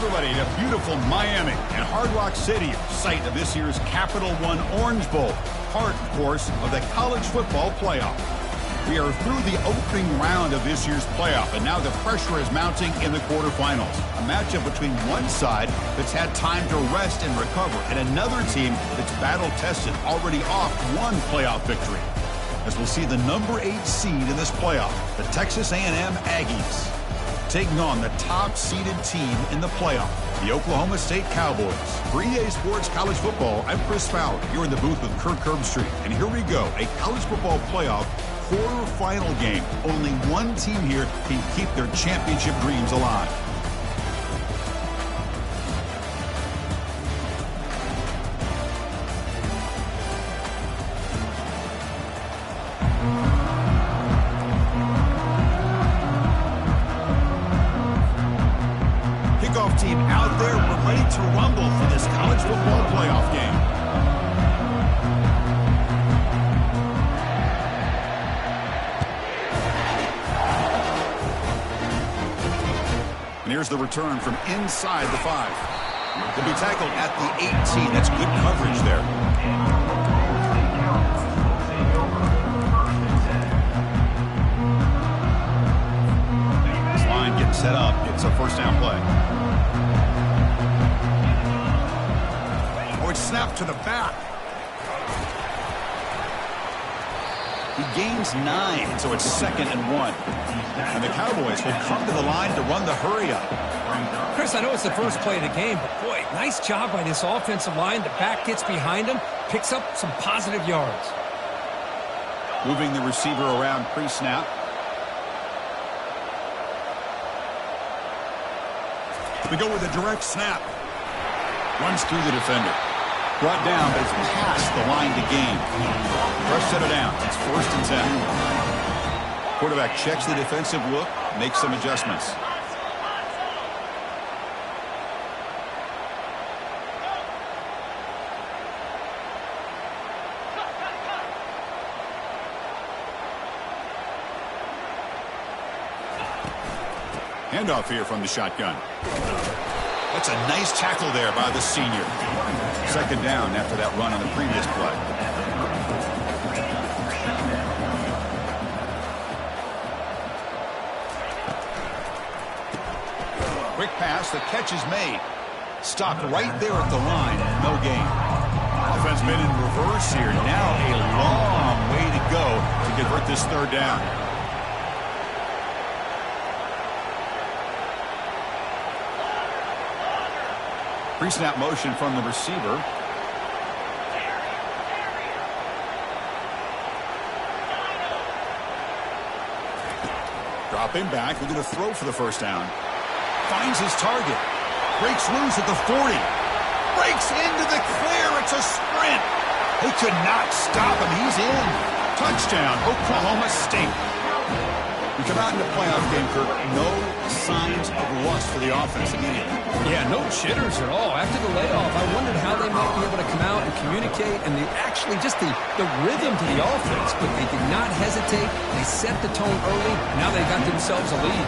everybody to beautiful Miami and Hard Rock Stadium, site of this year's Capital One Orange Bowl, part, of course, of the college football playoff. We are through the opening round of this year's playoff, and now the pressure is mounting in the quarterfinals. A matchup between one side that's had time to rest and recover, and another team that's battle-tested, already off one playoff victory. As we'll see the number 8 seed in this playoff, the Texas A&M Aggies, taking on the top-seeded team in the playoff, the Oklahoma State Cowboys. For EA Sports College Football, I'm Chris Fowler. You're in the booth with Kirk Herbstreit. And here we go, a college football playoff quarterfinal game. Only one team here can keep their championship dreams alive. Team out there, we're ready to rumble for this college football playoff game. And here's the return from inside the 5. He'll be tackled at the 18. That's good coverage there. This line getting set up. It's a first down play. Snap to the back. He gains 9, so it's 2nd and 1. And the Cowboys will come to the line to run the hurry-up. Chris, I know it's the first play of the game, but boy, nice job by this offensive line. The back gets behind him, picks up some positive yards. Moving the receiver around pre-snap. We go with a direct snap. Runs through the defender. Brought down, but it's past the line to gain. Rush set it down. It's 1st and 10. Quarterback checks the defensive look, makes some adjustments. Handoff here from the shotgun. That's a nice tackle there by the senior. 2nd down after that run on the previous play. Quick pass, the catch is made. Stopped right there at the line, no gain. Offense been in reverse here. Now a long way to go to convert this 3rd down. Pre-snap motion from the receiver. Drop him back. We're going to throw for the 1st down. Finds his target. Breaks loose at the 40. Breaks into the clear. It's a sprint. They could not stop him. He's in. Touchdown, Oklahoma State. We come out in the playoff game, Kirk. No signs of rust for the offense immediately. Yeah, no jitters at all. After the layoff, I wondered how they might be able to come out and communicate and actually just the rhythm to the offense. But they did not hesitate. They set the tone early. Now they got themselves a lead.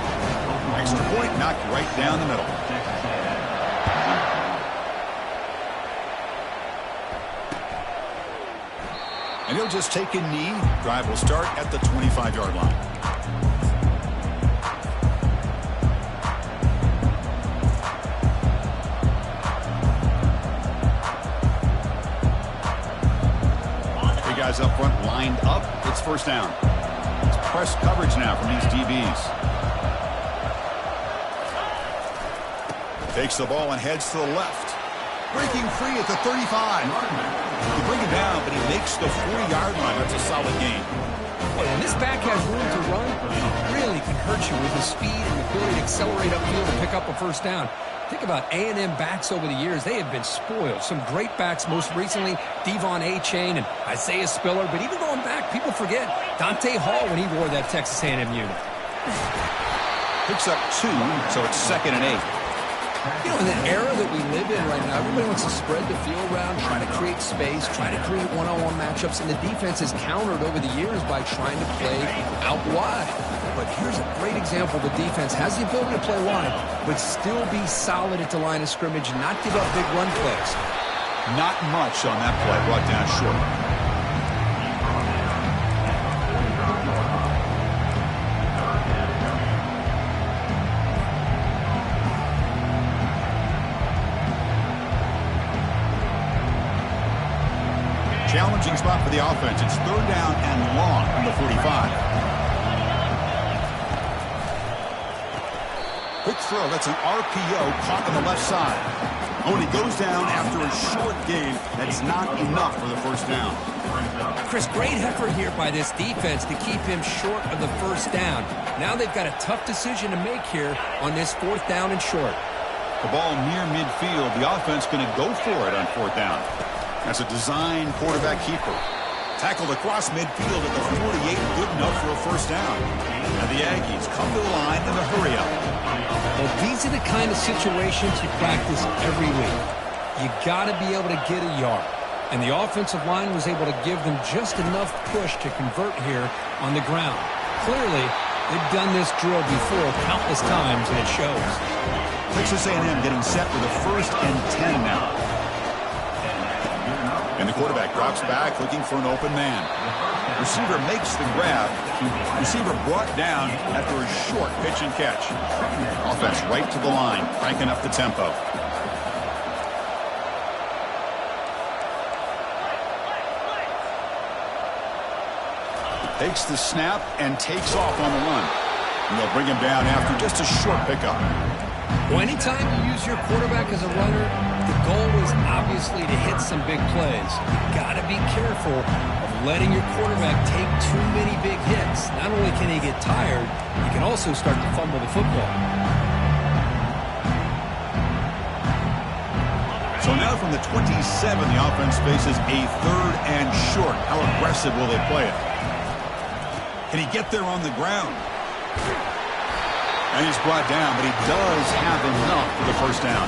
Extra point knocked right down the middle. And he'll just take a knee. Drive will start at the 25-yard line. Guys up front lined up. It's 1st down. It's press coverage now from these DBs. Takes the ball and heads to the left. Breaking free at the 35. They bring him down, but he makes the 40-yard line. That's a solid gain. Well, when this back has room to run, he really can hurt you with his speed and the ability to accelerate upfield and pick up a 1st down. Think about A&M backs over the years. They have been spoiled. Some great backs, most recently Devon A-Chain and Isaiah Spiller. But even going back, people forget Dante Hall when he wore that Texas A&M unit. Picks up 2, so it's 2nd and 8. You know, in the era that we live in right now, everybody wants to spread the field around, trying to create space, trying to create one-on-one matchups, and the defense has countered over the years by trying to play out wide. But here's a great example. The defense has the ability to play wide, but still be solid at the line of scrimmage and not give up big run plays. Not much on that play, brought down short. Challenging spot for the offense. It's 3rd down and long from the 45. Quick throw. That's an RPO caught on the left side. Only goes down after a short gain. That's not enough for the first down. Chris, great effort here by this defense to keep him short of the first down. Now they've got a tough decision to make here on this 4th down and short. The ball near midfield. The offense going to go for it on 4th down. That's a design quarterback keeper. Tackled across midfield at the 48, good enough for a first down. Now the Aggies come to the line in a hurry up. Well, these are the kind of situations you practice every week. You got to be able to get a yard. And the offensive line was able to give them just enough push to convert here on the ground. Clearly, they've done this drill before countless times, and it shows. Texas A&M getting set with a 1st and 10 now. And the quarterback drops back looking for an open man. Receiver makes the grab. Receiver brought down after a short pitch and catch. Offense right to the line, cranking up the tempo. Takes the snap and takes off on the run. And they'll bring him down after just a short pickup. Well, anytime you use your quarterback as a runner, the goal is obviously to hit some big plays. You got to be careful of letting your quarterback take too many big hits. Not only can he get tired, he can also start to fumble the football. So now from the 27, the offense faces a 3rd and short. How aggressive will they play it? Can he get there on the ground? And he's brought down, but he does have enough for the first down.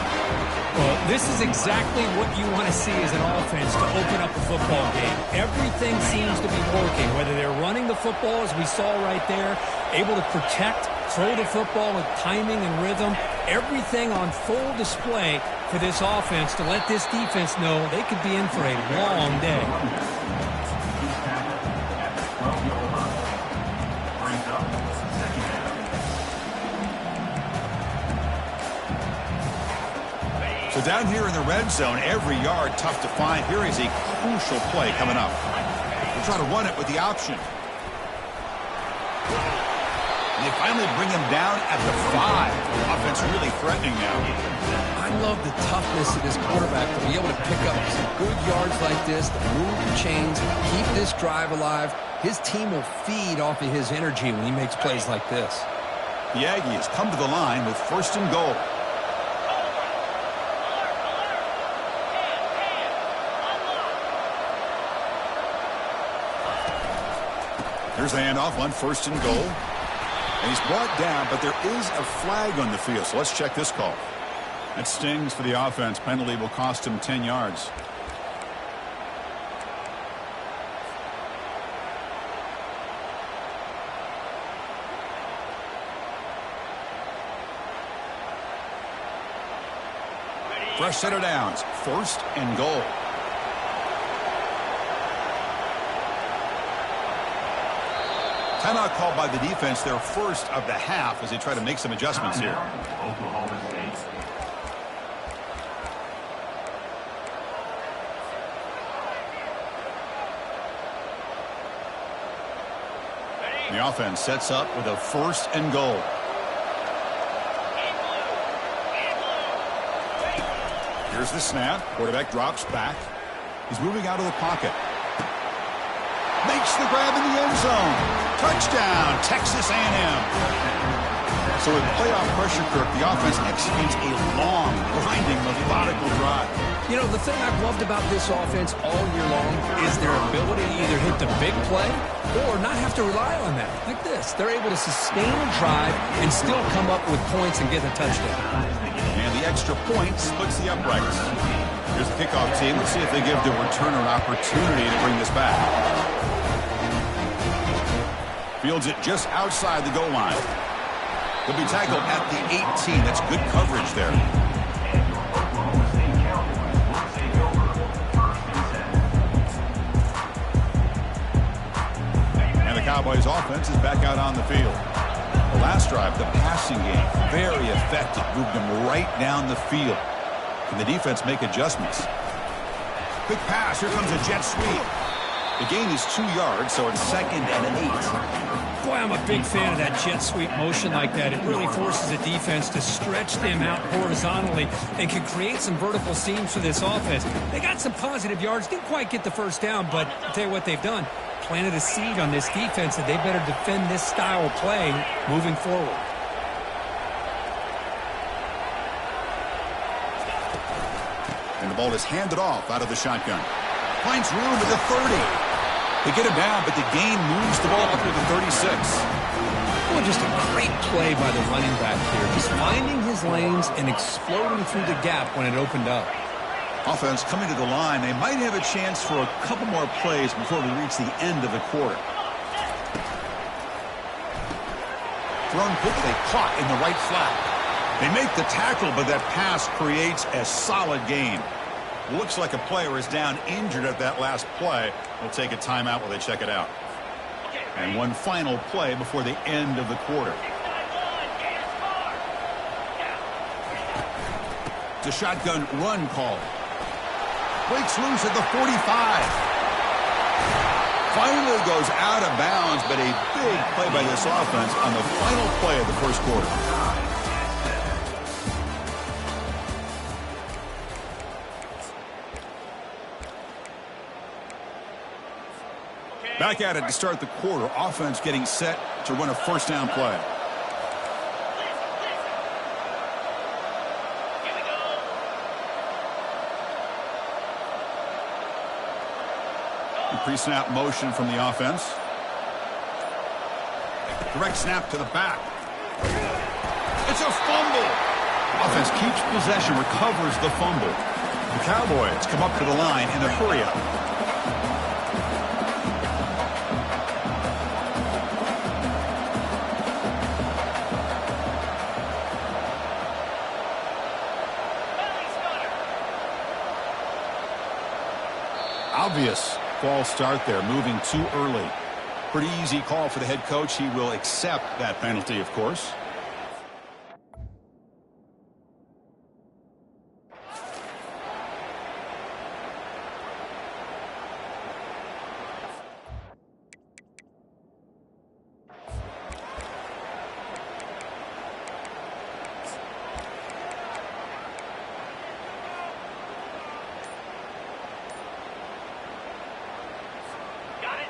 Well, this is exactly what you want to see as an offense to open up a football game. Everything seems to be working, whether they're running the football, as we saw right there, able to protect, throw the football with timing and rhythm. Everything on full display for this offense to let this defense know they could be in for a long day. So down here in the red zone, every yard tough to find. Here is a crucial play coming up. They'll try to run it with the option. And they finally bring him down at the 5. Offense really threatening now. I love the toughness of this quarterback to be able to pick up some good yards like this, to move the chains, keep this drive alive. His team will feed off of his energy when he makes plays like this. The Aggies come to the line with 1st and goal. Here's the handoff on 1st and goal. And he's brought down, but there is a flag on the field. So let's check this call. That stings for the offense. Penalty will cost him 10 yards. Fresh set of downs. 1st and goal. Timeout called by the defense, their 1st of the half, as they try to make some adjustments here. The offense sets up with a 1st and goal. Here's the snap. Quarterback drops back. He's moving out of the pocket. Makes the grab in the end zone. Touchdown, Texas A&M. So with playoff pressure, Kirk, the offense executes a long, grinding, methodical drive. You know, the thing I've loved about this offense all year long is their ability to either hit the big play or not have to rely on that. Like this. They're able to sustain a drive and still come up with points and get a touchdown. And the extra point splits the uprights. Here's the kickoff team. Let's see if they give the returner an opportunity to bring this back. Fields it just outside the goal line. He'll be tackled at the 18. That's good coverage there. And the Cowboys offense is back out on the field. The last drive, the passing game, very effective. Moved them right down the field. Can the defense make adjustments? Quick pass. Here comes a jet sweep. The gain is 2 yards, so it's 2nd and 8. Boy, I'm a big fan of that jet sweep motion like that. It really forces the defense to stretch them out horizontally and can create some vertical seams for this offense. They got some positive yards. Didn't quite get the first down, but I'll tell you what they've done. Planted a seed on this defense that they better defend this style of play moving forward. And the ball is handed off out of the shotgun. Finds room at the 30. They get him down, but the gain moves the ball up to the 36. Well, just a great play by the running back here. Just finding his lanes and exploding through the gap when it opened up. Offense coming to the line. They might have a chance for a couple more plays before we reach the end of the quarter. Thrown quickly, caught in the right flat. They make the tackle, but that pass creates a solid gain. Looks like a player is down injured at that last play. We'll take a timeout while they check it out. And one final play before the end of the quarter. It's a shotgun run call. Breaks loose at the 45. Finally goes out of bounds, but a big play by this offense on the final play of the first quarter. Back at it to start the quarter. Offense getting set to run a first down play. Pre-snap motion from the offense. Direct snap to the back. It's a fumble. Offense keeps possession, recovers the fumble. The Cowboys come up to the line in a hurry-up. Obvious false start there, moving too early. Pretty easy call for the head coach. He will accept that penalty, of course.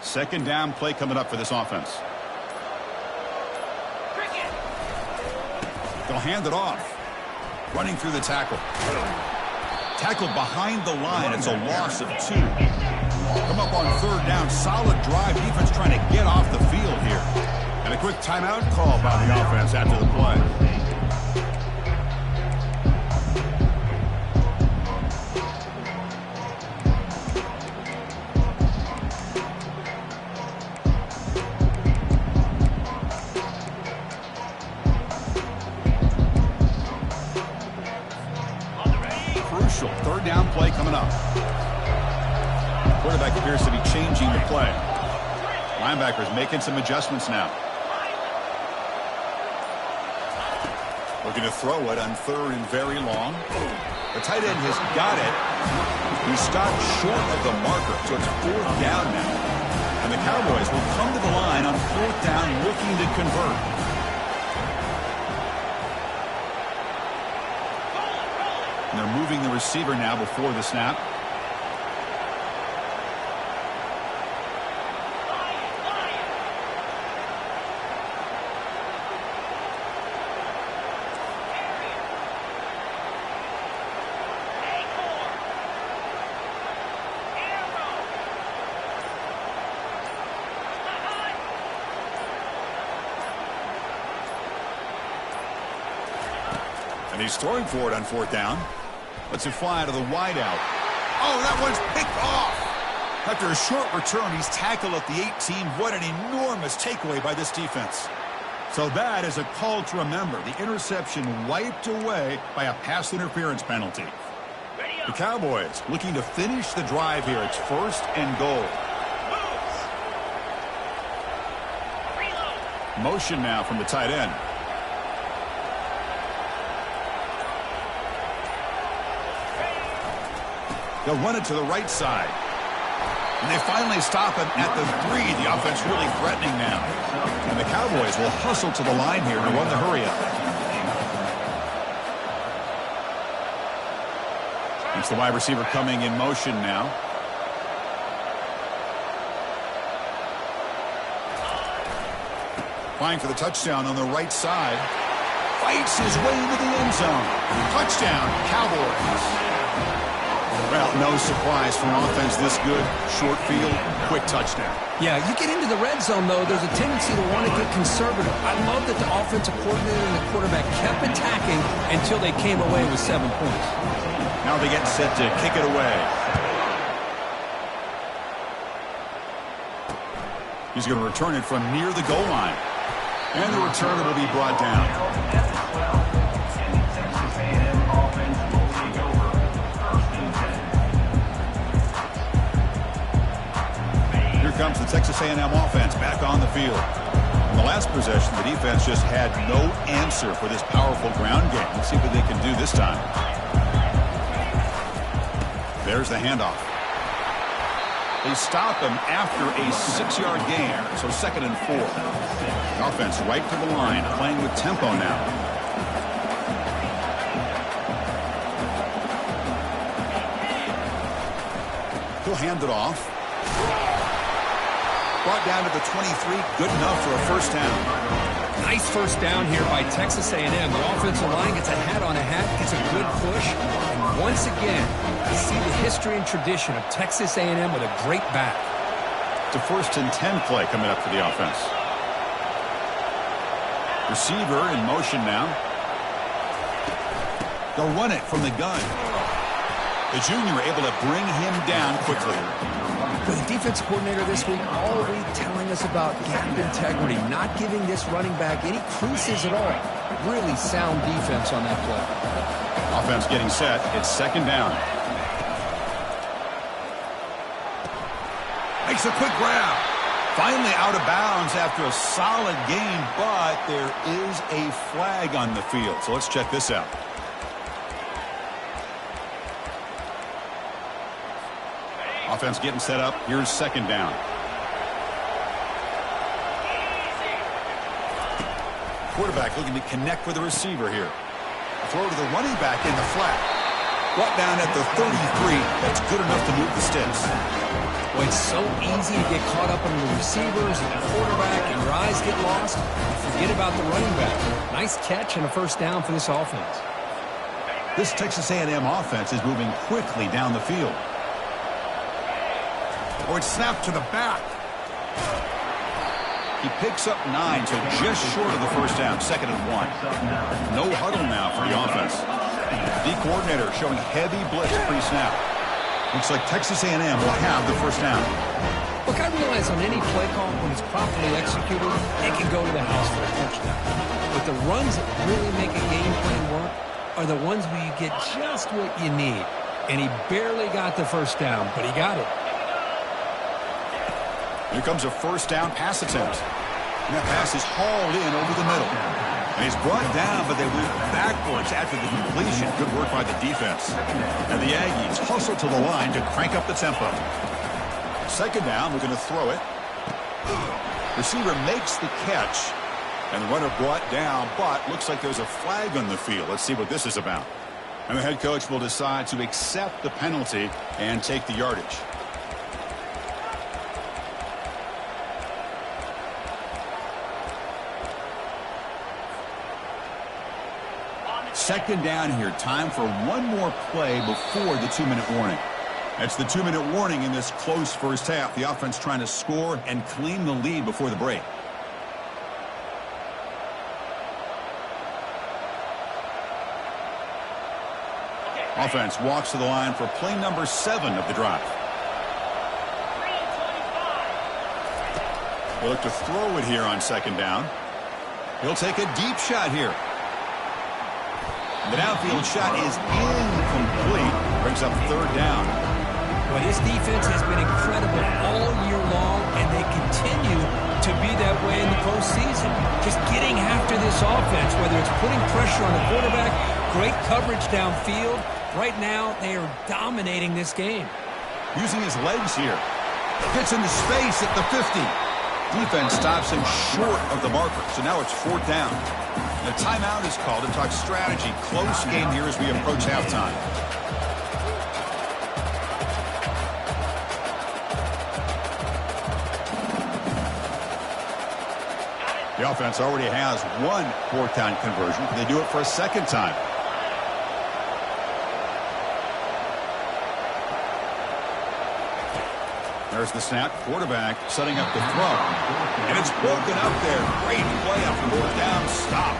Second down play coming up for this offense. They'll hand it off. Running through the tackle. Tackled behind the line. It's a loss of 2. Come up on third down. Solid drive. Defense trying to get off the field here. And a quick timeout call by the offense after the play. Third down play coming up. Quarterback appears to be changing the play. Linebackers making some adjustments now. Looking to throw it on third and very long. The tight end has got it. He stopped short of the marker, so it's fourth down now. And the Cowboys will come to the line on fourth down looking to convert. And they're moving the receiver now before the snap. And he's throwing for it on 4th down. Lets it fly to the wideout. Oh, that one's picked off. After a short return, he's tackled at the 18. What an enormous takeaway by this defense. So that is a call to remember. The interception wiped away by a pass interference penalty. The Cowboys looking to finish the drive here. It's 1st and goal. Motion now from the tight end. They'll run it to the right side. And they finally stop him at the 3. The offense really threatening now. And the Cowboys will hustle to the line here to run the hurry-up. It's the wide receiver coming in motion now. Flying for the touchdown on the right side. Fights his way into the end zone. Touchdown, Cowboys. Well, no surprise from offense this good. Short field, quick touchdown. Yeah, you get into the red zone, though, there's a tendency to want to get conservative. I love that the offensive coordinator and the quarterback kept attacking until they came away with 7 points. Now they get set to kick it away. He's going to return it from near the goal line. And the returner will be brought down. Here comes the Texas A&M offense back on the field. In the last possession, the defense just had no answer for this powerful ground game. Let's see what they can do this time. There's the handoff. They stop him after a 6-yard gain, so 2nd and 4. The offense right to the line, playing with tempo now. He'll hand it off. Brought down to the 23, good enough for a 1st down. Nice 1st down here by Texas A&M. The offensive line gets a hat on a hat, gets a good push, and once again, you see the history and tradition of Texas A&M with a great back. It's a 1st and 10 play coming up for the offense. Receiver in motion now. They'll run it from the gun. The junior able to bring him down quickly. For the defense coordinator this week, all week telling us about gap integrity, not giving this running back any creases at all. Really sound defense on that play. Offense getting set. It's 2nd down. Makes a quick grab. Finally out of bounds after a solid game, but there is a flag on the field. So let's check this out. Offense getting set up. Here's 2nd down. Quarterback looking to connect with the receiver here. Throw to the running back in the flat. Brought down at the 33. That's good enough to move the sticks. Well, it's so easy to get caught up on the receivers and the quarterback, and your eyes get lost. You forget about the running back. Nice catch and a 1st down for this offense. This Texas A&M offense is moving quickly down the field. Oh, it's snapped to the back. He picks up 9, so just short of the 1st down, 2nd and 1. No huddle now for the offense. The coordinator showing heavy blitz pre-snap. Looks like Texas A&M will have the 1st down. Look, I realize on any play call, when it's properly executed, it can go to the house for a touchdown. But the runs that really make a game plan work are the ones where you get just what you need. And he barely got the 1st down, but he got it. Here comes a 1st down pass attempt. And that pass is hauled in over the middle. And he's brought down, but they went backwards after the completion. Good work by the defense. And the Aggies hustle to the line to crank up the tempo. 2nd down, we're going to throw it. Receiver makes the catch. And the runner brought down, but looks like there's a flag on the field. Let's see what this is about. And the head coach will decide to accept the penalty and take the yardage. 2nd down here. Time for one more play before the 2-minute warning. That's the 2-minute warning in this close 1st half. The offense trying to score and claim the lead before the break. Offense walks to the line for play number 7 of the drive. He'll look to throw it here on second down. He'll take a deep shot here. The downfield shot is incomplete. Brings up third down. Well, his defense has been incredible all year long, and they continue to be that way in the postseason. Just getting after this offense, whether it's putting pressure on the quarterback, great coverage downfield. Right now, they are dominating this game. Using his legs here. Gets into space at the 50. Defense stops him short of the marker, so now it's fourth down. The timeout is called to talk strategy. Close game here as we approach halftime. The offense already has one fourth down conversion. Can they do it for a second time? There's the snap. Quarterback setting up the throw. And it's broken up there. Great play on fourth down. Stop.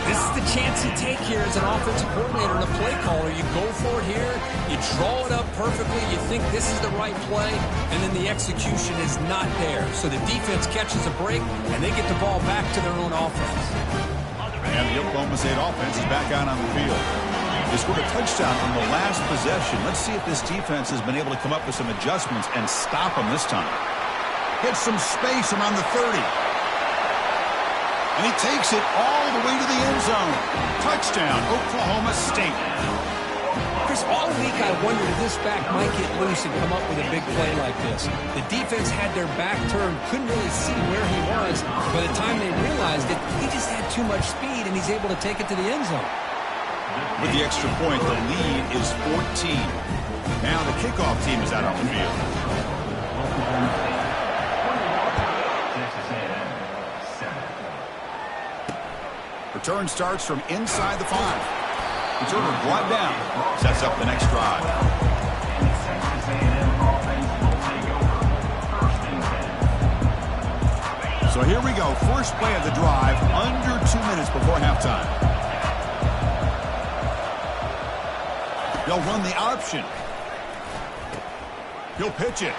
This is the chance you take here as an offensive coordinator and a play caller. You go for it here. You draw it up perfectly. You think this is the right play. And then the execution is not there. So the defense catches a break, and they get the ball back to their own offense. And the Oklahoma State offense is back out on the field. They scored a touchdown on the last possession. Let's see if this defense has been able to come up with some adjustments and stop them this time. Gets some space around the 30. And he takes it all the way to the end zone. Touchdown, Oklahoma State. Chris, all week I wondered if this back might get loose and come up with a big play like this. The defense had their back turned, couldn't really see where he was. By the time they realized it, he just had too much speed, and he's able to take it to the end zone. With the extra point, the lead is 14. Now the kickoff team is out on the field. Return starts from inside the 5. Returner brought down. Sets up the next drive. So here we go. First play of the drive, under 2 minutes before halftime. They'll run the option. He'll pitch it.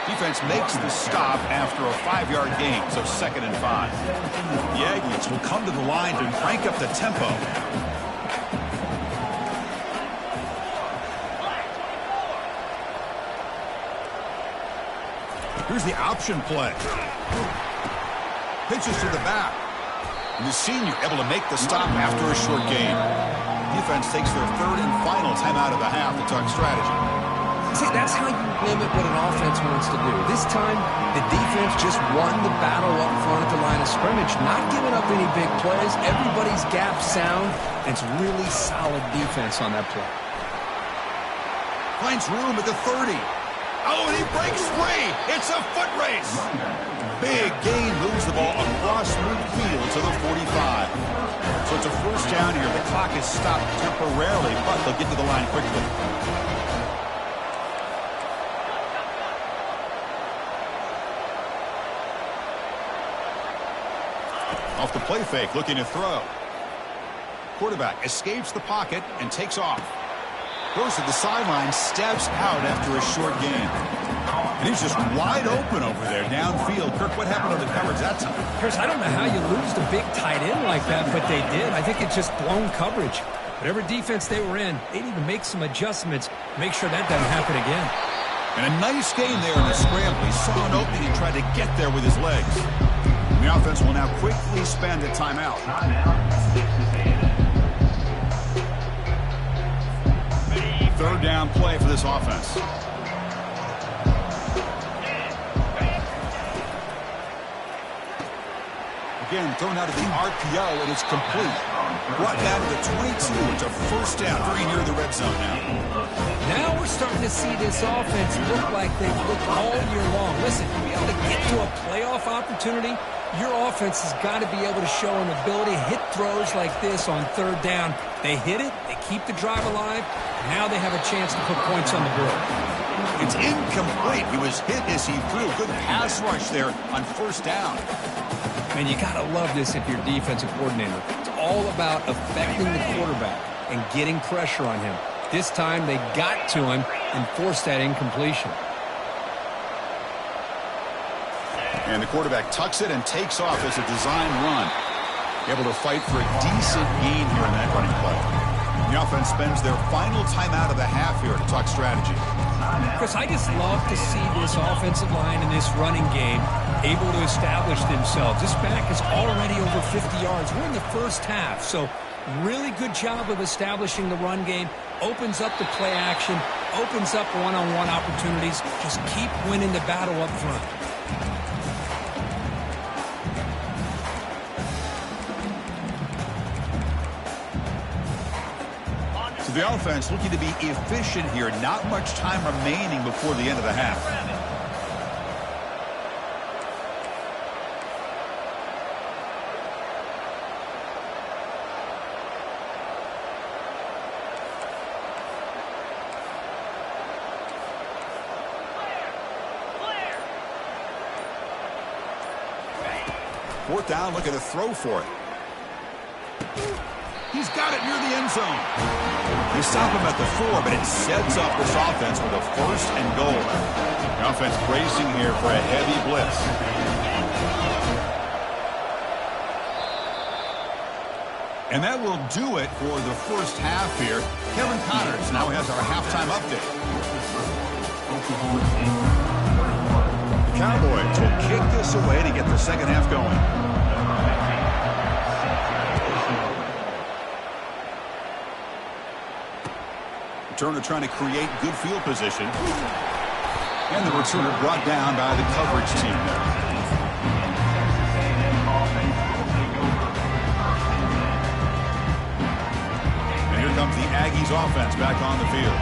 Defense makes the stop after a 5-yard gain, so 2nd and 5. The Aggies will come to the line to crank up the tempo. Here's the option play. Pitches to the back. And the senior able to make the stop after a short gain. Defense takes their 3rd and final timeout of the half to talk strategy. See, that's how you limit what an offense wants to do. This time, the defense just won the battle up front at the line of scrimmage, not giving up any big plays. Everybody's gap sound, and it's really solid defense on that play. Finds room at the 30. Oh, and he breaks free. It's a foot race. Big gain moves the ball across midfield to the 45. So it's a first down here. The clock is stopped temporarily, but they'll get to the line quickly. Off the play fake, looking to throw. Quarterback escapes the pocket and takes off. Goes to the sideline, steps out after a short gain. And he's just wide open over there downfield. Kirk, what happened to the coverage that time? Chris, I don't know how you lose the big tight end like that, but they did. I think it's just blown coverage. Whatever defense they were in, they need to make some adjustments, make sure that doesn't happen again. And a nice gain there in the scramble. He saw an opening and tried to get there with his legs. And the offense will now quickly spend a timeout. Third down play for this offense. Again, thrown out of the RPO, and it's complete. Brought down to the 22. It's a first down, very near the red zone now. Now we're starting to see this offense look like they've looked all year long. Listen, to be able to get to a playoff opportunity, your offense has got to be able to show an ability to hit throws like this on third down. They hit it, they keep the drive alive, now they have a chance to put points on the board. It's incomplete. He was hit as he threw. Good pass rush there on first down. Man, you got to love this if you're defensive coordinator. It's all about affecting the quarterback. and getting pressure on him. This time they got to him and forced that incompletion. And the quarterback tucks it and takes off as a design run. Able to fight for a decent gain here in that running play. The offense spends their final timeout of the half here to talk strategy. Chris, I just love to see this offensive line and this running game able to establish themselves. This back is already over 50 yards. We're in the first half, so really good job of establishing the run game. Opens up the play action, opens up one-on-one opportunities. Just keep winning the battle up front. So the offense looking to be efficient here. Not much time remaining before the end of the half. Fourth down, looking to throw for it. He's got it near the end zone. They stop him at the 4, but it sets up this offense with a first and goal. The offense bracing here for a heavy blitz. And that will do it for the first half here. Kevin Connors now has our halftime update. The Cowboys will kick this away to get the second half going. Returner trying to create good field position. And the returner brought down by the coverage team there. And here comes the Aggies offense back on the field.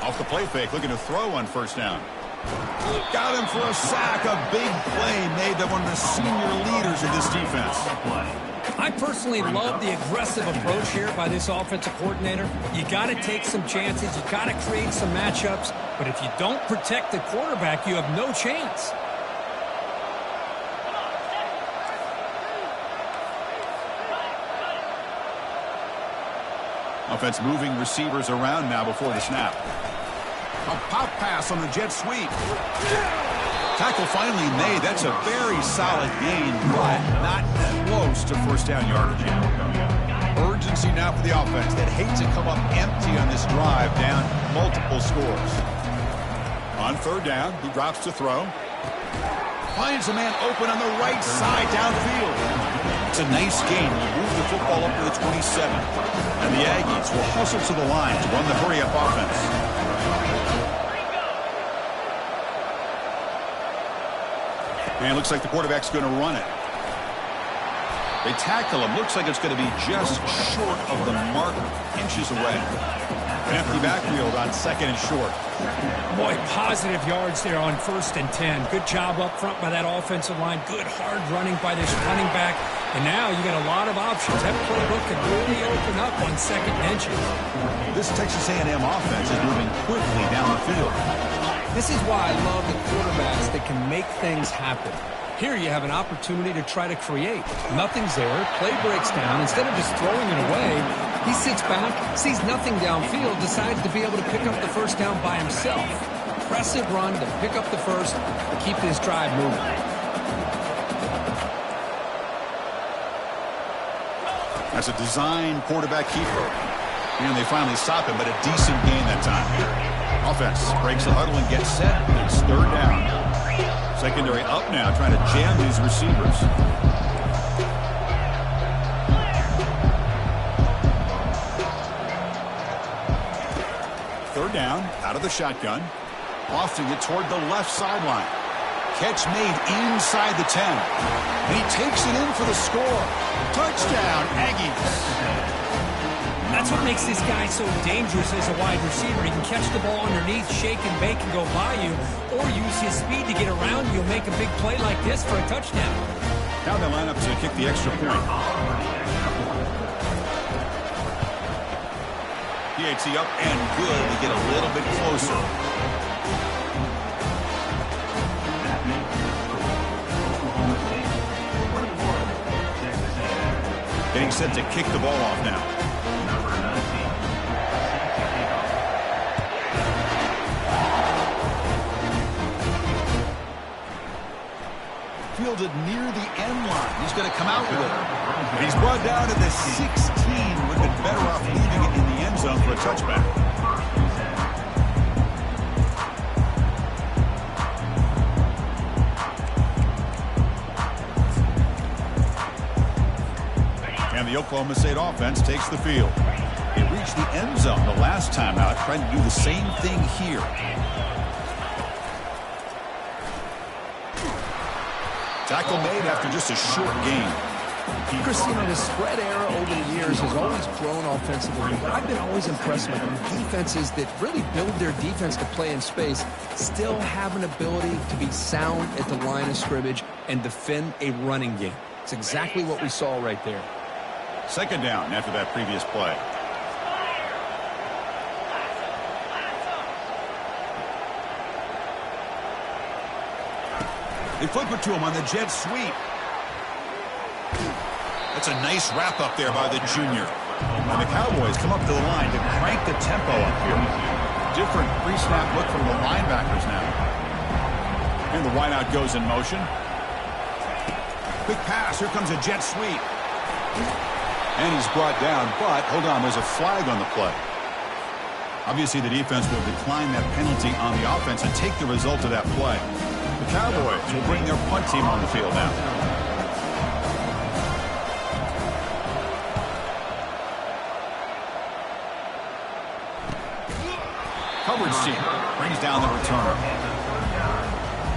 Off the play fake, looking to throw on first down. Got him for a sack. A big play made by one of the senior leaders of this defense. I personally love the aggressive approach here by this offensive coordinator. You got to take some chances. You got to create some matchups. But if you don't protect the quarterback, you have no chance. Offense moving receivers around now before the snap. A pop pass on the jet sweep. Tackle finally made. That's a very solid gain, but not close to first down yardage. Urgency now for the offense that hates to come up empty on this drive, down multiple scores. On third down, he drops to throw. Finds a man open on the right side downfield. It's a nice gain. He moves the football up to the 27. And the Aggies will hustle to the line to run the hurry-up offense. And it looks like the quarterback's going to run it. They tackle him. Looks like it's going to be just short of the mark, inches away. An empty backfield on second and short. Boy, positive yards there on 1st and 10. Good job up front by that offensive line. Good hard running by this running back. And now you got a lot of options. That playbook could really open up on second mention. This Texas A&M offense is moving quickly down the field. This is why I love the quarterbacks that can make things happen. Here you have an opportunity to try to create. Nothing's there. Play breaks down. Instead of just throwing it away, he sits back, sees nothing downfield, decides to be able to pick up the first down by himself. Impressive run to pick up the first to keep this drive moving. That's a design quarterback keeper. And they finally stop him, but a decent gain that time. Offense breaks the huddle and gets set. It's third down. Secondary up now, trying to jam these receivers. Third down, out of the shotgun. Lofting it toward the left sideline. Catch made inside the 10. And he takes it in for the score. Touchdown, Aggies. That's what makes this guy so dangerous as a wide receiver. He can catch the ball underneath, shake and bake and go by you, or use his speed to get around you and make a big play like this for a touchdown. Now they line up to kick the extra point. PAT up and good to get a little bit closer. Getting set to kick the ball off now. Fielded near the end line. He's going to come out with it. And he's brought down to the 16. Would have been better off leaving it in the end zone for a touchback. And the Oklahoma State offense takes the field. It reached the end zone the last time out, trying to do the same thing here. Tackle made after just a short gain. Chris, you know, the spread era over the years has always grown offensively, but I've been always impressed with defenses that really build their defense to play in space, still have an ability to be sound at the line of scrimmage and defend a running game. It's exactly what we saw right there. Second down after that previous play. They flip it to him on the jet sweep. That's a nice wrap up there by the junior. And the Cowboys come up to the line to crank the tempo up here. Different pre-snap look from the linebackers now. And the wideout goes in motion. Quick pass. Here comes a jet sweep. And he's brought down, but hold on, there's a flag on the play. Obviously, the defense will decline that penalty on the offense and take the result of that play. The Cowboys will bring their punt team on the field now. Coverage team brings down the returner.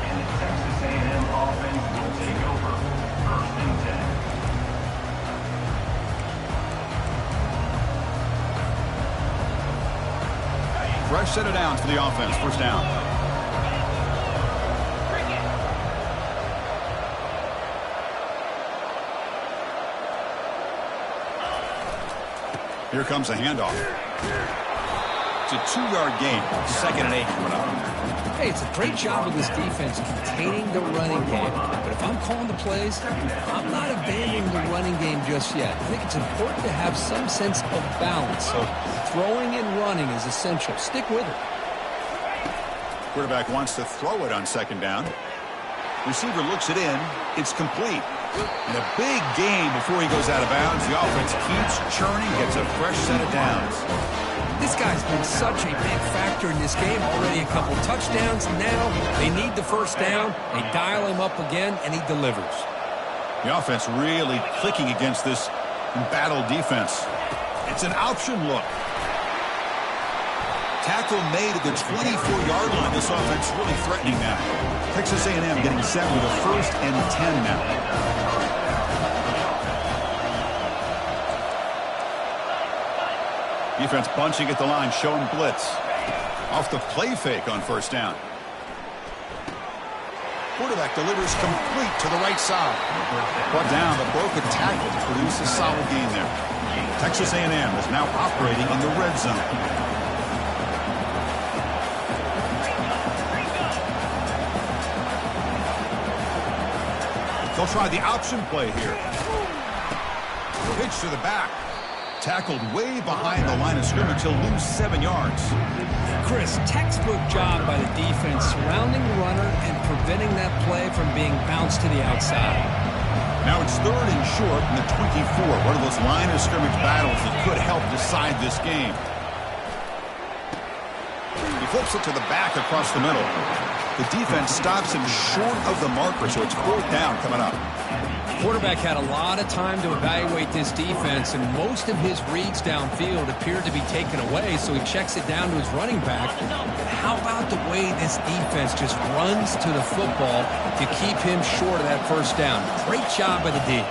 And the Texas A&M offense will take over. 1st and 10. Fresh set of downs for the offense. 1st down. Here comes a handoff. It's a 2-yard gain. 2nd and 8 coming up. Hey, it's a great job of this defense containing the running game. But if I'm calling the plays, I'm not abandoning the running game just yet. I think it's important to have some sense of balance. So throwing and running is essential. Stick with it. Quarterback wants to throw it on 2nd down. Receiver looks it in. It's complete. And a big gain before he goes out of bounds. The offense keeps churning, gets a fresh set of downs. This guy's been such a big factor in this game. Already a couple touchdowns. Now they need the 1st down. They dial him up again, and he delivers. The offense really clicking against this embattled defense. It's an option look. Tackle made at the 24-yard line. This offense really threatening now. Texas A&M getting set with a 1st and 10 now. Defense bunching at the line, showing blitz. Off the play fake on 1st down. Quarterback delivers complete to the right side. Brought down, but broke a tackle to produce a solid gain there. Texas A&M is now operating in the red zone. They'll try the option play here. Pitch to the back. Tackled way behind the line of scrimmage. He'll lose 7 yards. Chris, textbook job by the defense surrounding the runner and preventing that play from being bounced to the outside. Now it's 3rd and short in the 24. One of those line of scrimmage battles that could help decide this game. He flips it to the back across the middle. The defense stops him short of the marker, so it's 4th down coming up. Quarterback had a lot of time to evaluate this defense, and most of his reads downfield appeared to be taken away, so he checks it down to his running back. But how about the way this defense just runs to the football to keep him short of that 1st down? Great job by the D.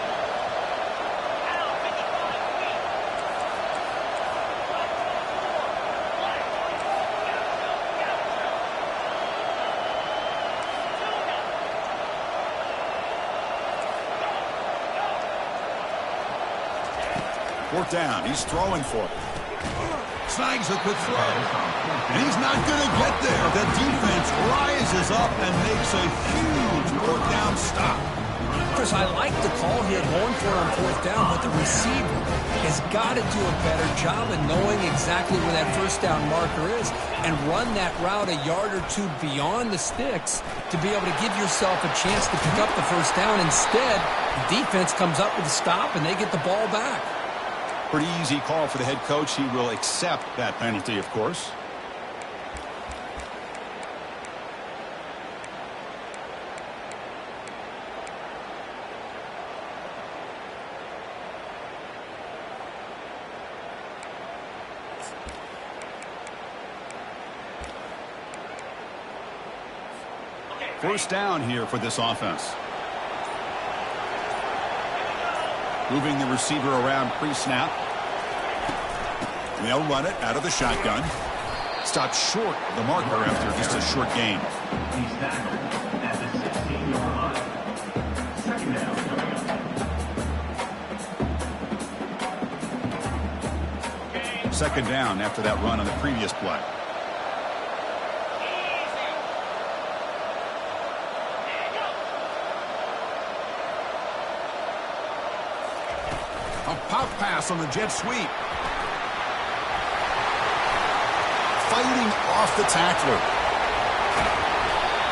Fourth down. He's throwing for it. Snags a quick throw. And he's not going to get there. The defense rises up and makes a huge fourth down stop. Chris, I like the call here going for it on fourth down, but the receiver has got to do a better job of knowing exactly where that first down marker is and run that route a yard or two beyond the sticks to be able to give yourself a chance to pick up the first down. Instead, the defense comes up with a stop and they get the ball back. Pretty easy call for the head coach. He will accept that penalty, of course. First down here for this offense. Moving the receiver around pre-snap. They'll run it out of the shotgun. Stopped short of the marker after just a short gain. He's tackled at the 16-yard line. Second down coming up. Second down after that run on the previous play. A pop pass on the jet sweep. Fighting off the tackler.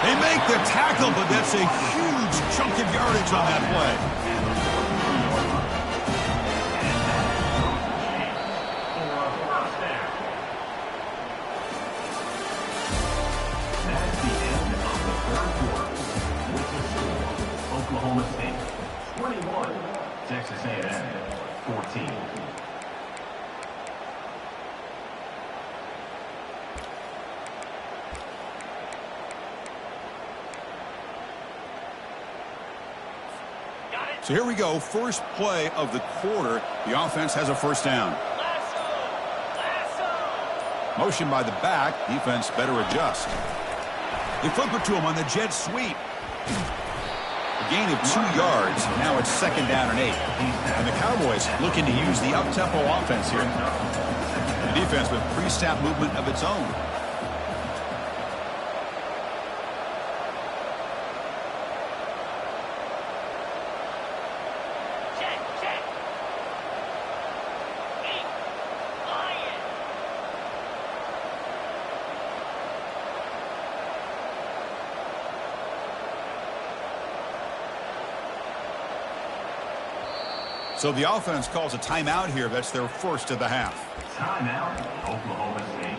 They make the tackle, but that's a huge chunk of yardage on that play. That's the end of the third quarter. With the score, Oklahoma State 21, Texas A&M 14. So here we go. First play of the quarter. The offense has a first down. Motion by the back. Defense better adjust. They flip it to him on the jet sweep. A gain of 2 yards. Now it's second down and 8. And the Cowboys looking to use the up-tempo offense here. The defense with pre-snap movement of its own. So the offense calls a timeout here. That's their first of the half. Timeout, Oklahoma State.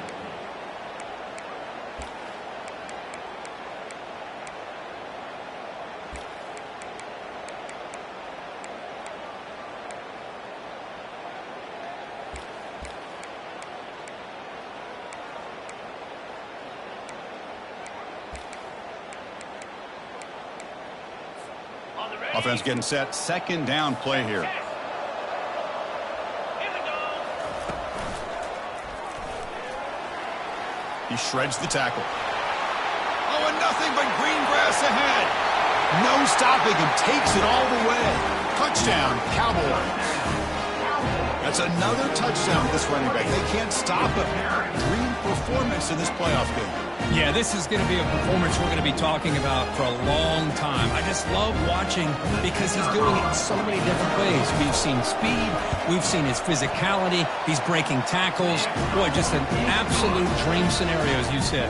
Offense getting set. Second down play here. He shreds the tackle. Oh, and nothing but green grass ahead. No stopping him. Takes it all the way. Touchdown, Cowboys. That's another touchdown this running back. They can't stop him. Dream performance in this playoff game. Yeah, this is going to be a performance we're going to be talking about for a long time. I just love watching because he's doing it in so many different ways. We've seen speed. We've seen his physicality. He's breaking tackles. Boy, just an absolute dream scenario, as you said.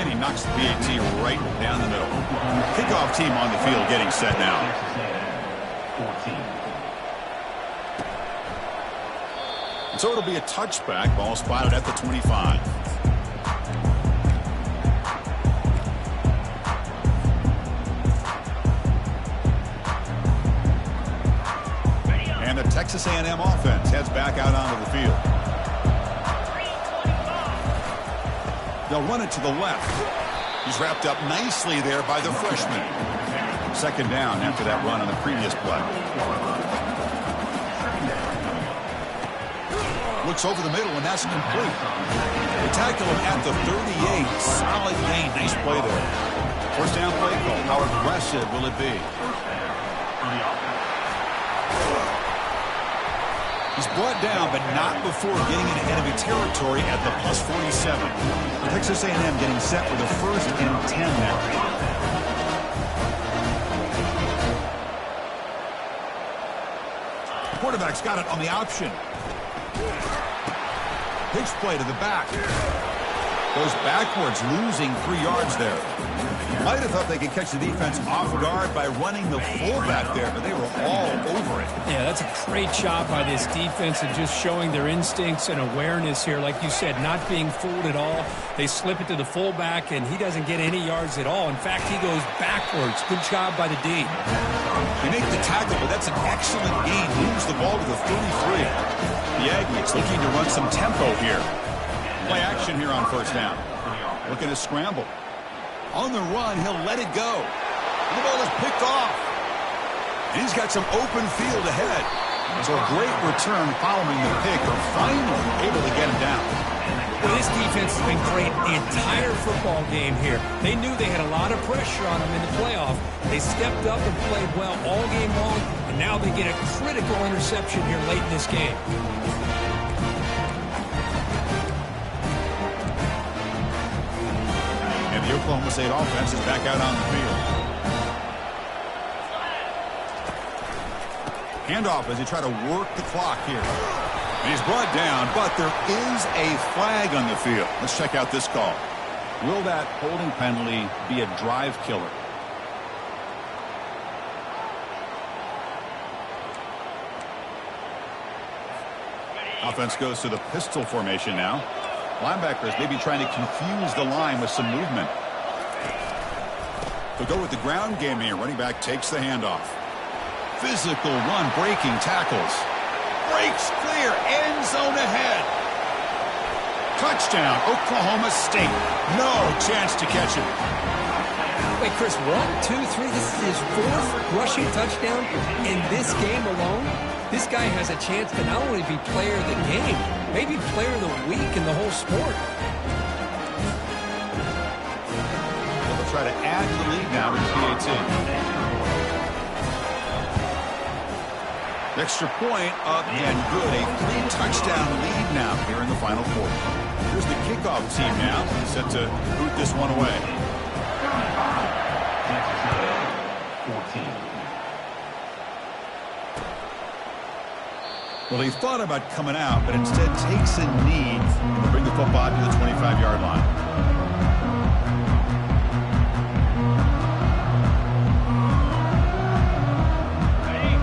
And he knocks the PAT right down the middle. Kickoff team on the field getting set now. 14. And so it'll be a touchback. Ball spotted at the 25. And the Texas A&M offense heads back out onto the field. They'll run it to the left. He's wrapped up nicely there by the freshman. Second down after that run on the previous play. Looks over the middle, and that's complete. They tackle him at the 38. Solid gain. Nice play there. First down play call. How aggressive will it be? He's brought down, but not before getting into enemy territory at the plus 47. Texas A&M getting set for the first and 10 now. quarterback's got it on the option. Pitch play to the back. Goes backwards, losing 3 yards there. Might have thought they could catch the defense off guard by running the fullback there, but they were all over it. Yeah, that's a great job by this defense and just showing their instincts and awareness here. Like you said, not being fooled at all. They slip it to the fullback, and he doesn't get any yards at all. In fact, he goes backwards. Good job by the D. They make the tackle, but that's an excellent gain. Moves the ball to the 33. The Aggies looking to run some tempo here. Play action here on first down. Looking to scramble. On the run, he'll let it go. The ball is picked off. He's got some open field ahead. So a great return following the pick. They're finally able to get him down. Well, this defense has been great the entire football game here. They knew they had a lot of pressure on them in the playoff. They stepped up and played well all game long, and now they get a critical interception here late in this game. And the Oklahoma State offense is back out on the field. Handoff as they try to work the clock here. And he's brought down, but there is a flag on the field. Let's check out this call. Will that holding penalty be a drive killer? Offense goes to the pistol formation now. Linebackers maybe trying to confuse the line with some movement. They'll go with the ground game here. Running back takes the handoff. Physical run, breaking tackles. Breaks clear, end zone ahead. Touchdown, Oklahoma State. No chance to catch him. Wait, Chris, 1, 2, 3. This is his 4th rushing touchdown in this game alone. This guy has a chance to not only be player of the game, maybe player of the week in the whole sport. They'll try to add to the lead now with PAT. Extra point up and good. A 3-touchdown lead now here in the final quarter. Here's the kickoff team now, set to boot this one away. 14. Well, he thought about coming out, but instead takes a knee to bring the football to the 25-yard line.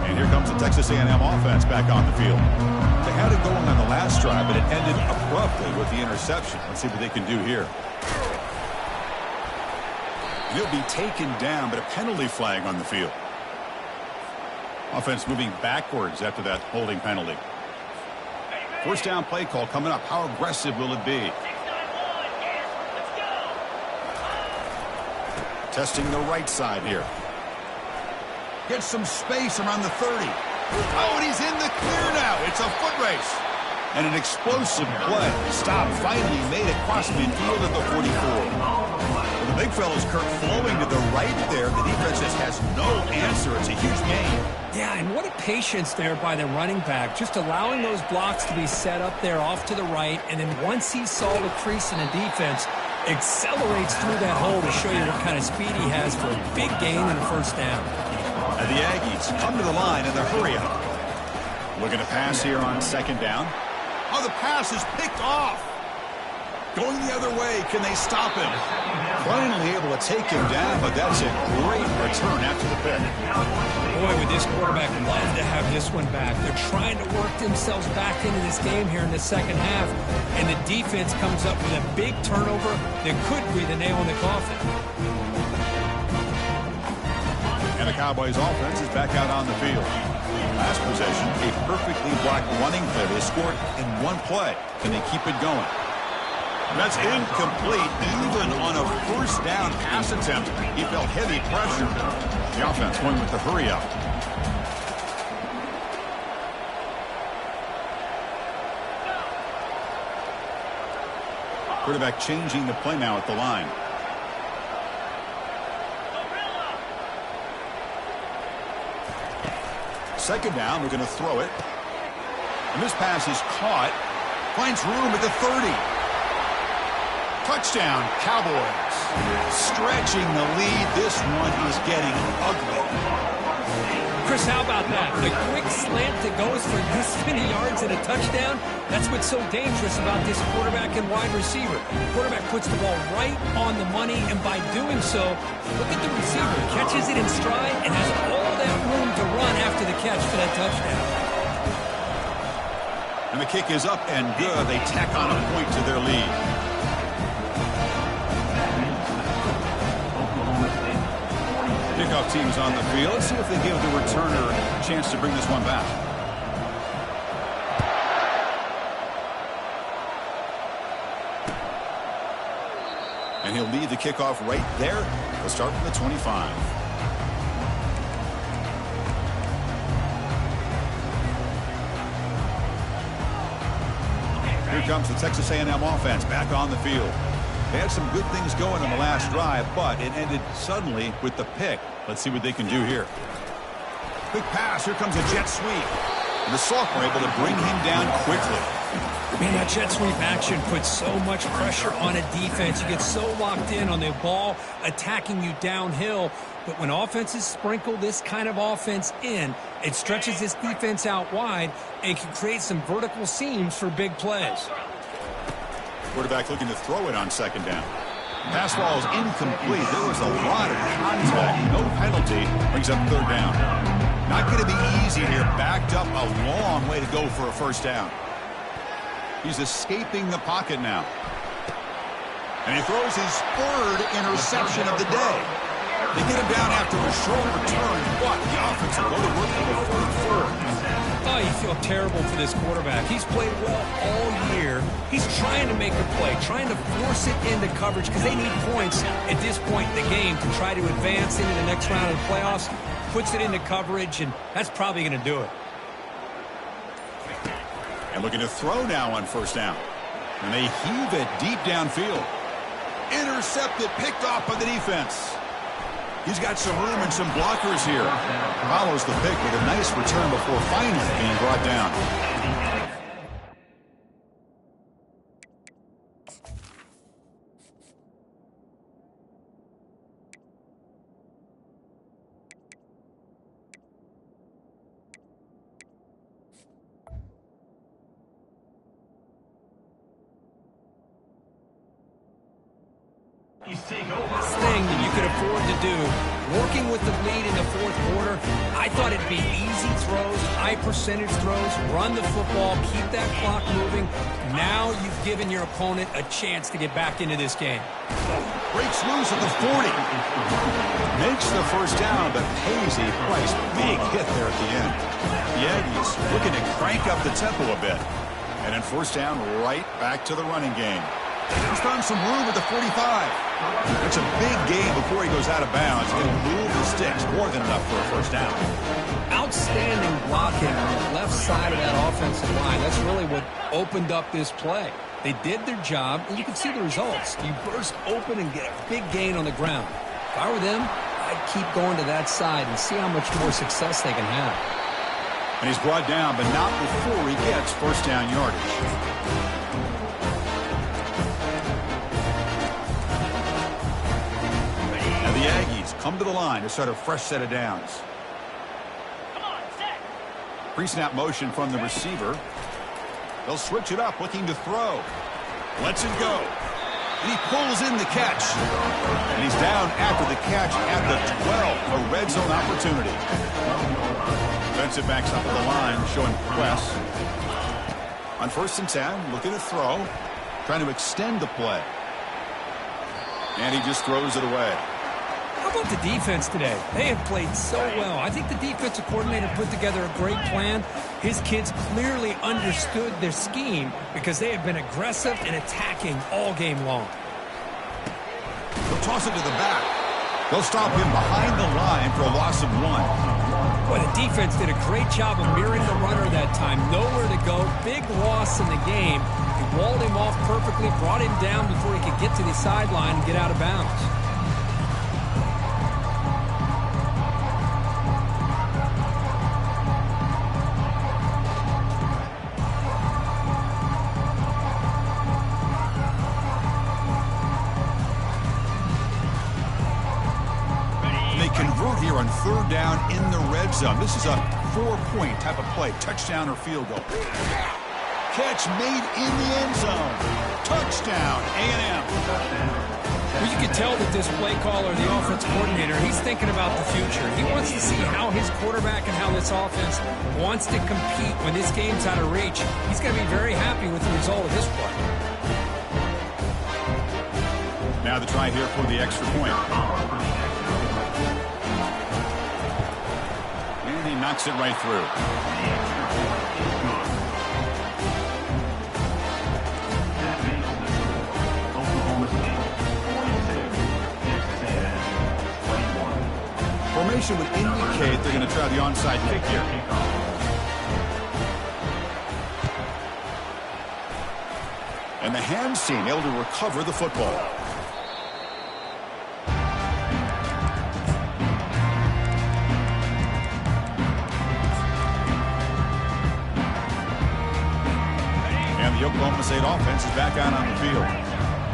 And here comes the Texas A&M offense back on the field. They had it going on the last drive, but it ended abruptly with the interception. Let's see what they can do here. He'll be taken down, but a penalty flag on the field. Offense moving backwards after that holding penalty. First down play call coming up. How aggressive will it be? Testing the right side here. Gets some space around the 30. Oh, and he's in the clear now. It's a foot race. And an explosive play. Stop finally made it across midfield at the 44. The big fella's Kirk flowing to the right there. The defense just has no answer. It's a huge gain. Yeah, and what a patience there by the running back. Just allowing those blocks to be set up there off to the right. And then once he saw the crease in the defense, accelerates through that hole to show you what kind of speed he has for a big gain and a first down. And the Aggies come to the line in the hurry-up. Looking to pass here on second down. Oh, the pass is picked off. Going the other way. Can they stop him? Finally able to take him down, but that's a great return after the pick. Boy, would this quarterback love to have this one back. They're trying to work themselves back into this game here in the second half, and the defense comes up with a big turnover that could be the nail in the coffin. And the Cowboys offense is back out on the field. Last possession, a perfectly blocked running play. They scored in one play. Can they keep it going? That's incomplete. Even on a first down pass attempt, he felt heavy pressure. The offense going with the hurry-up. Quarterback changing the play now at the line. Second down, we're going to throw it. And this pass is caught. Finds room at the 30. Touchdown, Cowboys. Stretching the lead. This one is getting ugly. Chris, how about that? A quick slant that goes for this many yards and a touchdown. That's what's so dangerous about this quarterback and wide receiver. Quarterback puts the ball right on the money, and by doing so, look at the receiver. Catches it in stride and has all that room to run after the catch for that touchdown. And the kick is up and good. They tack on a point to their lead. Kickoff team's on the field. Let's see if they give the returner a chance to bring this one back. And he'll lead the kickoff right there. They'll start from the 25. Here comes the Texas A&M offense back on the field. They had some good things going in the last drive, but it ended suddenly with the pick. Let's see what they can do here. Quick pass. Here comes a jet sweep. And the sophomore able to bring him down quickly. Man, that jet sweep action puts so much pressure on a defense. You get so locked in on the ball attacking you downhill. But when offenses sprinkle this kind of offense in, it stretches this defense out wide and can create some vertical seams for big plays. Quarterback looking to throw it on second down. Pass ball is incomplete. There was a lot of contact. No penalty. Brings up third down. Not going to be easy here. Backed up a long way to go for a first down. He's escaping the pocket now. And he throws his third interception of the day. They get him down after a short return, but the offense will go to work for the fourth. Oh, you feel terrible for this quarterback. He's played well all year. He's trying to make a play, trying to force it into coverage because they need points at this point in the game to try to advance into the next round of the playoffs. Puts it into coverage, and that's probably going to do it. And looking to throw now on first down. And they heave it deep downfield. Intercepted, picked off by the defense. He's got some room and some blockers here. Follows the pick with a nice return before finally being brought down. Thing that you could afford to do, working with the lead in the fourth quarter, I thought it'd be easy throws, high percentage throws, run the football, keep that clock moving. Now you've given your opponent a chance to get back into this game. Breaks loose at the 40. Makes the first down, but pays a price. Big hit there at the end. The Aggies looking to crank up the tempo a bit. And then first down right back to the running game. He's found some room at the 45. It's a big game before he goes out of bounds. He'll move the sticks more than enough for a first down. Outstanding blocking on the left side of that offensive line. That's really what opened up this play. They did their job, and you can see the results. You burst open and get a big gain on the ground. If I were them, I'd keep going to that side and see how much more success they can have. And he's brought down, but not before he gets first down yardage. The Aggies come to the line to start a fresh set of downs. Pre-snap motion from the receiver. They'll switch it up, looking to throw. Lets it go. And he pulls in the catch. And he's down after the catch at the 12. A red zone opportunity. Defensive backs up at the line, showing press. On first and 10, looking to throw. Trying to extend the play. And he just throws it away. How about the defense today? They have played so well. I think the defensive coordinator put together a great plan. His kids clearly understood their scheme because they have been aggressive and attacking all game long. They'll toss it to the back. They'll stop him behind the line for a loss of 1. Boy, the defense did a great job of mirroring the runner that time. Nowhere to go. Big loss in the game. He walled him off perfectly, brought him down before he could get to the sideline and get out of bounds. here on third down in the red zone. This is a 4-point type of play, touchdown or field goal. Catch made in the end zone. Touchdown, A&M. Well, you can tell that this play caller, the offense coordinator, he's thinking about the future. He wants to see how his quarterback and how this offense wants to compete when this game's out of reach. He's going to be very happy with the result of this play. Now the try here for the extra point. And he knocks it right through. Formation would indicate they're going to try the onside kick here. And the hands team able to recover the football. And the Oklahoma State offense is back out on the field.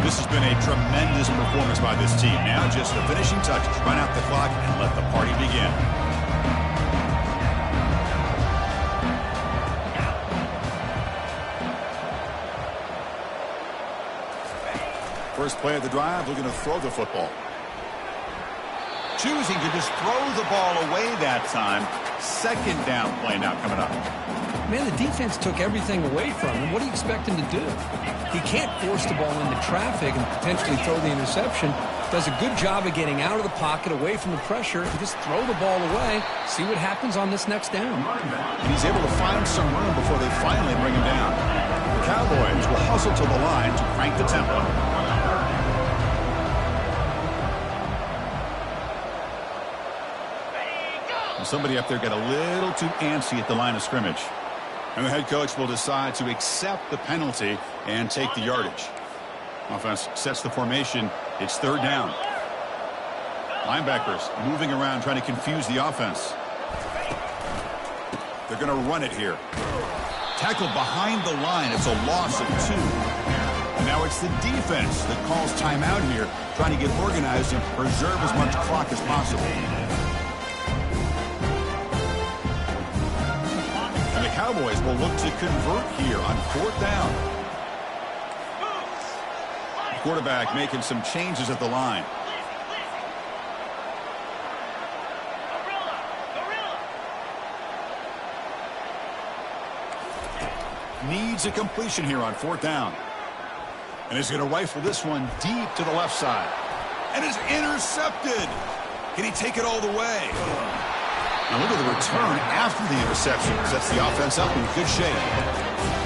This has been a tremendous performance by this team. Now just the finishing touches. Run out the clock and let the party begin. First play of the drive, looking to throw the football. Choosing to just throw the ball away that time. Second down play now coming up. Man, the defense took everything away from him. What do you expect him to do? He can't force the ball into traffic and potentially throw the interception. Does a good job of getting out of the pocket, away from the pressure, and just throw the ball away. See what happens on this next down. And he's able to find some room before they finally bring him down. The Cowboys will hustle to the line to crank the tempo. Somebody up there got a little too antsy at the line of scrimmage. And the head coach will decide to accept the penalty and take the yardage. Offense sets the formation. It's third down. Linebackers moving around trying to confuse the offense. They're going to run it here. Tackle behind the line. It's a loss of 2. And now it's the defense that calls timeout here, trying to get organized and preserve as much clock as possible. The Cowboys will look to convert here on fourth down. The quarterback making some changes at the line. Needs a completion here on fourth down. And he's going to rifle this one deep to the left side. And is intercepted. Can he take it all the way? Now look at the return after the interception. Sets the offense up in good shape.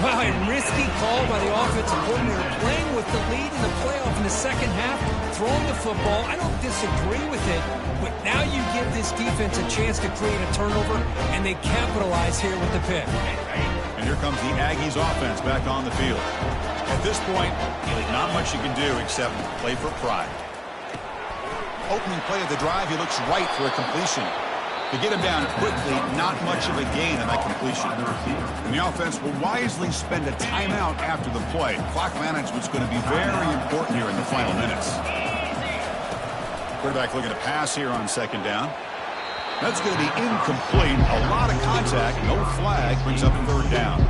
Wow, a risky call by the offensive coordinator, playing with the lead in the playoff in the second half, throwing the football. I don't disagree with it, but now you give this defense a chance to create a turnover, and they capitalize here with the pick. And here comes the Aggies offense back on the field. At this point, there's not much you can do except play for pride. Opening play of the drive, he looks right for a completion. To get him down quickly, not much of a gain on that completion. And the offense will wisely spend a timeout after the play. Clock management's going to be very important here in the final minutes. Quarterback looking to pass here on second down. That's going to be incomplete. A lot of contact, no flag, brings up third down.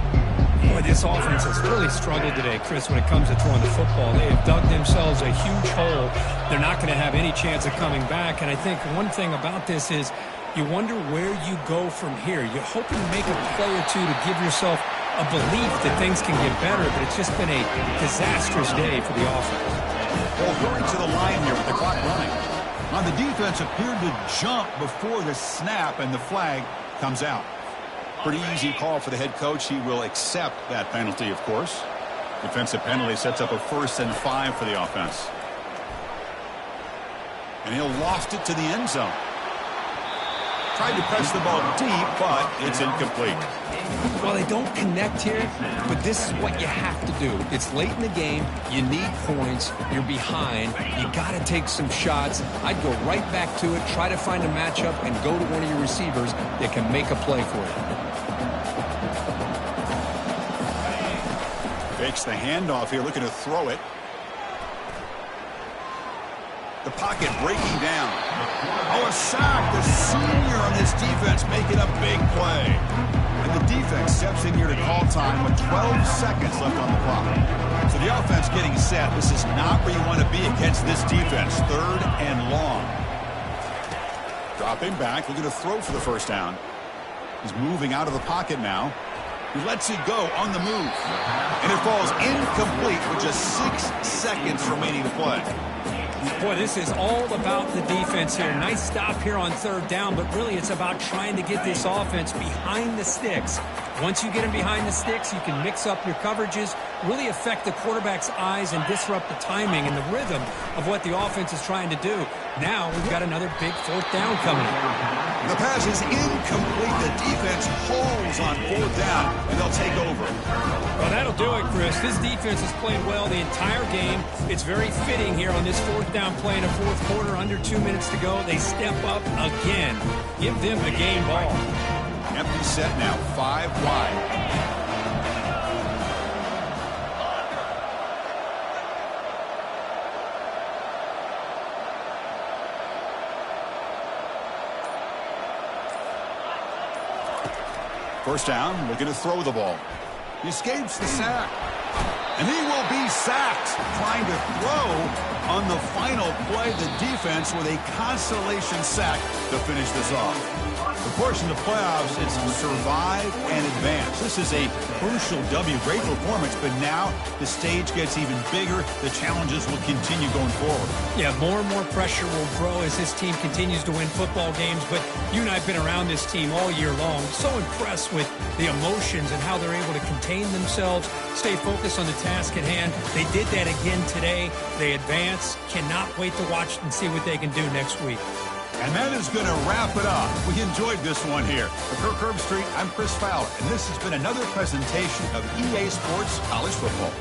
Boy, this offense has really struggled today, Chris, when it comes to throwing the football. They have dug themselves a huge hole. They're not going to have any chance of coming back. And I think one thing about this is you wonder where you go from here. You're hoping to make a play or two to give yourself a belief that things can get better, but it's just been a disastrous day for the offense. Well, hurry to the line here with the clock running. Now, the defense appeared to jump before the snap, and the flag comes out. Pretty easy call for the head coach. He will accept that penalty, of course. Defensive penalty sets up a 1st and 5 for the offense. And he'll loft it to the end zone. Tried to press the ball deep, but it's incomplete. Well, they don't connect here, but this is what you have to do. It's late in the game. You need points. You're behind. You got to take some shots. I'd go right back to it, try to find a matchup, and go to one of your receivers that can make a play for you. Fakes the handoff here, looking to throw it. The pocket breaking down. Oh, a sack. The senior on this defense making a big play. And the defense steps in here to call time with 12 seconds left on the clock. So the offense getting set. This is not where you want to be against this defense. 3rd and long. Dropping back, looking to throw for the first down. He's moving out of the pocket now. He lets it go on the move. And it falls incomplete with just 6 seconds remaining to play. Boy, this is all about the defense here. Nice stop here on 3rd down, but really it's about trying to get this offense behind the sticks. Once you get them behind the sticks, you can mix up your coverages, really affect the quarterback's eyes and disrupt the timing and the rhythm of what the offense is trying to do. Now we've got another big 4th down coming. The pass is incomplete. The defense holds on 4th down, and they'll take over. Well, that'll do it, Chris. This defense has played well the entire game. It's very fitting here on this 4th down play in a 4th quarter. Under 2 minutes to go. They step up again. Give them the game ball. Empty set now, 5 wide. First down, looking to throw the ball. He escapes the sack. And he will be sacked, trying to throw on the final play. The defense with a consolation sack to finish this off. Of course, in the playoffs, it's survive and advance. This is a crucial W. Great performance, but now the stage gets even bigger. The challenges will continue going forward. Yeah, more and more pressure will grow as this team continues to win football games. But you and I have been around this team all year long. So impressed with the emotions and how they're able to contain themselves, stay focused on the task at hand. They did that again today. They advance. Cannot wait to watch and see what they can do next week. And that is going to wrap it up. We enjoyed this one here. For Kirk Herbstreit, I'm Chris Fowler, and this has been another presentation of EA Sports College Football.